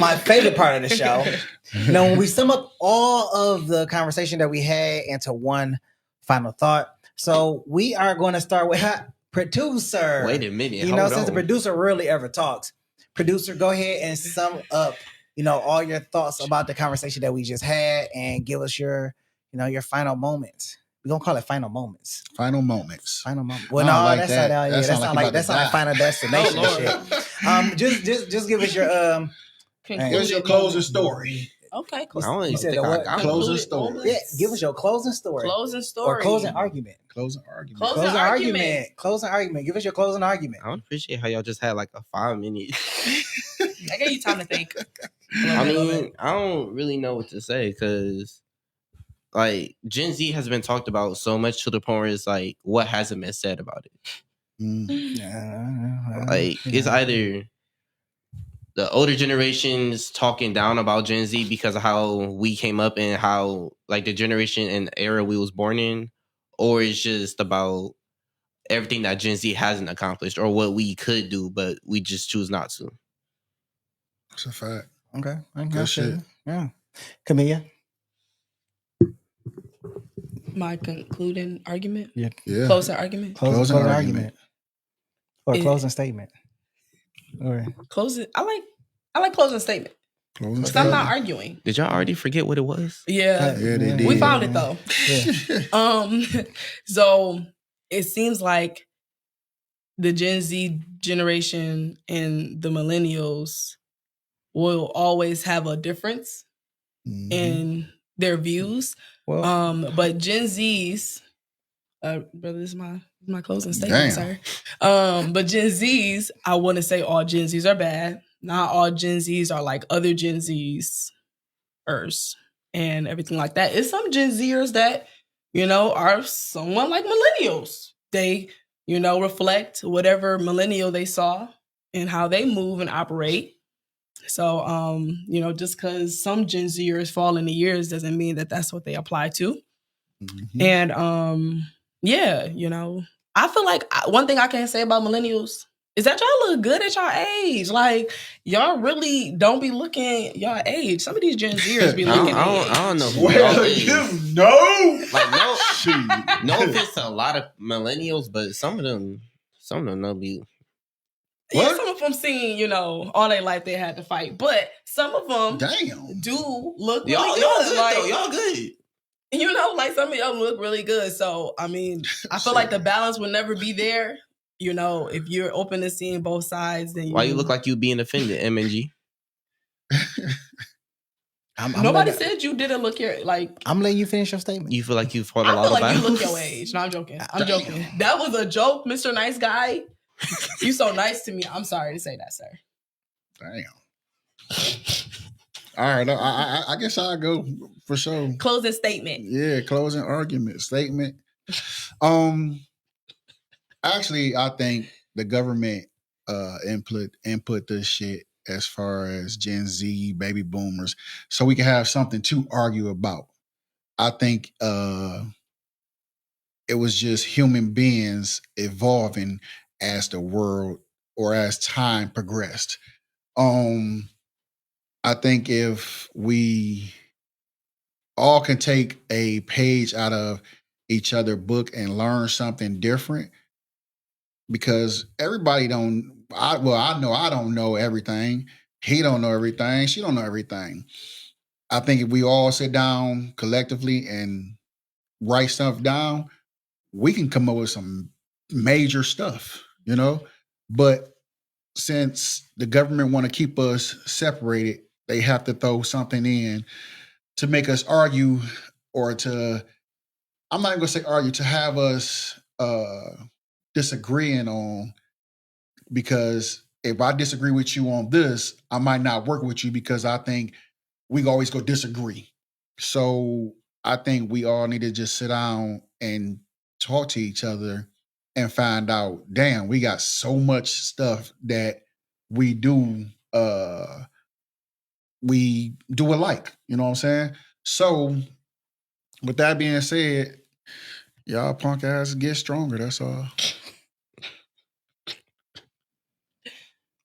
My favorite part of the show. When we sum up all of the conversation that we had into one final thought. So we are going to start with producer. Wait a minute. Since the producer rarely ever talks, producer, go ahead and sum up, all your thoughts about the conversation that we just had, and give us your final moments. We're gonna call it final moments. Final moments. Final moment. Well, no, like that's that. not that's not like final destination and shit. Just give us your What's your closing story? Okay, cool. You said what? Closing story. Yeah, give us your closing story. Closing story. Or closing argument. Closing argument. Closing argument. Give us your closing argument. I don't appreciate how y'all just had like a 5-minute. I gave you time to think. I mean, I don't really know what to say because, like, Gen Z has been talked about so much to the point where it's like, what hasn't been said about it? Like, it's either the older generations talking down about Gen Z because of how we came up and how, like, the generation and era we was born in, or it's just about everything that Gen Z hasn't accomplished or what we could do, but we just choose not to. That's a fact. Okay. Good shit. Yeah. Camilla? My concluding argument? Yeah. Closing argument? Closing argument. Or closing statement. All right. Closing. I like closing statement. Because I'm not arguing. Did y'all already forget what it was? Yeah. Yeah, they did. We found it though. Yeah. So it seems like the Gen Z generation and the millennials will always have a difference in their views. Well, but Gen Z's, brother, this is my closing statement, sir. But Gen Z's, I want to say all Gen Z's are bad. Not all Gen Z's are like other Gen Z's and everything like that. It's some Gen Zers that, are somewhat like millennials. They, reflect whatever millennial they saw and how they move and operate. So, just because some Gen Zers fall in the years doesn't mean that that's what they apply to. And, I feel like one thing I can say about millennials is that y'all look good at y'all age. Like, y'all really don't be looking y'all age. Some of these Gen Zers be looking I don't know who Like, no offense to a lot of millennials, but some of them know be. Yeah, some of them seen, all their life they had to fight. But some of them do look really y'all good. Good like, though. Y'all good. Like some of y'all look really good. So, I mean, I feel like the balance will never be there. If you're open to seeing both sides, then why you look like you being offended, MNG? Nobody said you didn't look your like. I'm letting you finish your statement. You feel like you fought a I lot feel of like battles? you look your age. No, I'm joking. That was a joke, Mr. Nice Guy. You so nice to me. I'm sorry to say that, sir. Damn. All right, I guess I'll go for sure. Closing statement. Yeah, closing argument statement. Actually, I think the government input this shit as far as Gen Z, baby boomers, so we can have something to argue about. I think it was just human beings evolving as the world or as time progressed. I think if we all can take a page out of each other book and learn something different, because everybody I know I don't know everything. He don't know everything. She don't know everything. I think if we all sit down collectively and write stuff down, we can come up with some major stuff, But since the government want to keep us separated, they have to throw something in to make us argue, or I'm not even gonna say argue, to have us disagreeing on, because if I disagree with you on this, I might not work with you because I think we always go disagree. So I think we all need to just sit down and talk to each other and find out, damn, we got so much stuff that we do alike. You know what I'm saying? So with that being said, y'all punk ass get stronger. That's all.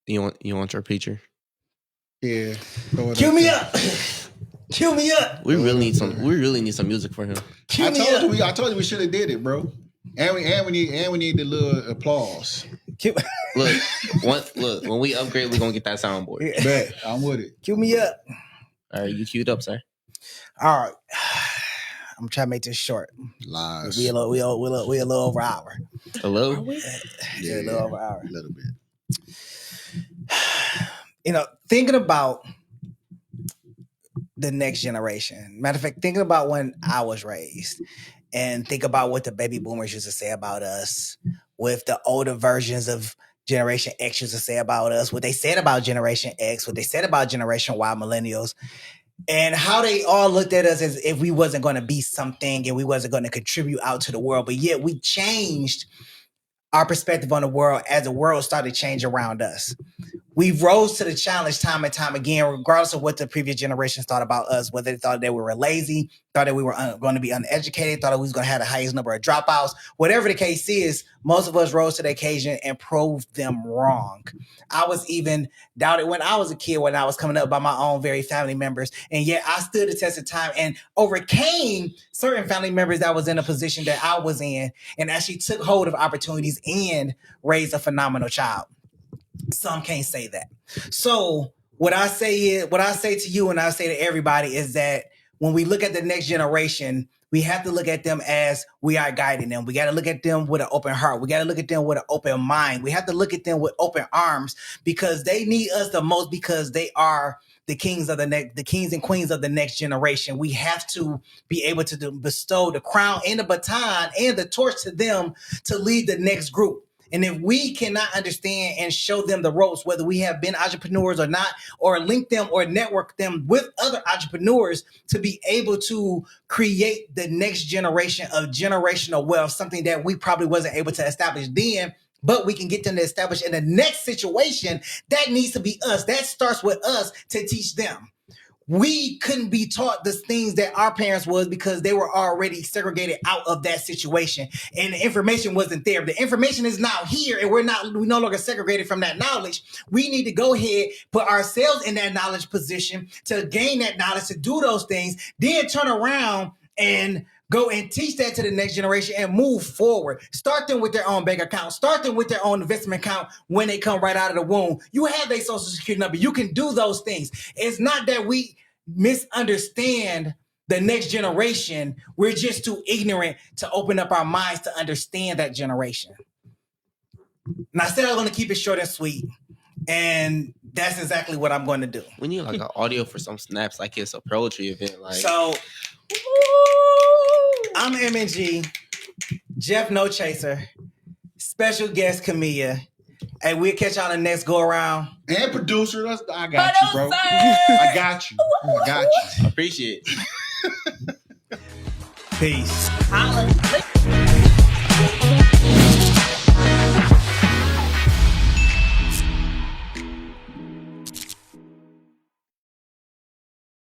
You want your picture? Yeah. Cue me up. Cue me up. We really need some. We really need some music for him. Cue I me told up. you. I told you we should have did it, bro. And we need the little applause. Look, when we upgrade, we're gonna get that soundboard. Bet I'm with it. Cue me up. All right, you queued up, sir. All right. I'm trying to make this short. Lies. We a little over an hour. Hello. Yeah, a little over an hour. A little bit. You know, thinking about the next generation. Matter of fact, thinking about when I was raised and think about what the baby boomers used to say about us, with the older versions of Generation X used to say about us, what they said about Generation X, what they said about Generation Y, millennials, and how they all looked at us as if we wasn't going to be something and we wasn't going to contribute out to the world. But yet we changed our perspective on the world as the world started to change around us. We rose to the challenge time and time again, regardless of what the previous generations thought about us, whether they thought that we were lazy, thought that we were going to be uneducated, thought that we was going to have the highest number of dropouts. Whatever the case is, most of us rose to the occasion and proved them wrong. I was even doubted when I was a kid, when I was coming up by my own very family members. And yet I stood the test of time and overcame certain family members that was in a position that I was in, and actually took hold of opportunities and raised a phenomenal child. Some can't say that. So what I say to you and I say to everybody is that when we look at the next generation, we have to look at them as we are guiding them. We got to look at them with an open heart. We got to look at them with an open mind. We have to look at them with open arms, because they need us the most, because they are the kings and queens of the next generation. We have to be able to bestow the crown and the baton and the torch to them to lead the next group. And if we cannot understand and show them the ropes, whether we have been entrepreneurs or not, or link them or network them with other entrepreneurs to be able to create the next generation of generational wealth, something that we probably wasn't able to establish then, but we can get them to establish in the next situation, that needs to be us. That starts with us to teach them. We couldn't be taught the things that our parents was, because they were already segregated out of that situation, and the information wasn't there. The information is now here, and we're no longer segregated from that knowledge. We need to go ahead, put ourselves in that knowledge position to gain that knowledge, to do those things, then turn around and go and teach that to the next generation and move forward. Start them with their own bank account. Start them with their own investment account when they come right out of the womb. You have their social security number. You can do those things. It's not that we misunderstand the next generation. We're just too ignorant to open up our minds to understand that generation. And I said I'm going to keep it short and sweet. And that's exactly what I'm going to do. We need like an audio for some snaps, like it's a poetry event. Like, so, I'm MNG, Jeff No Chaser, special guest Camilla. Hey, we'll catch y'all on the next go around. And producer, I got you, bro. I got you. Appreciate it. Peace. Holla.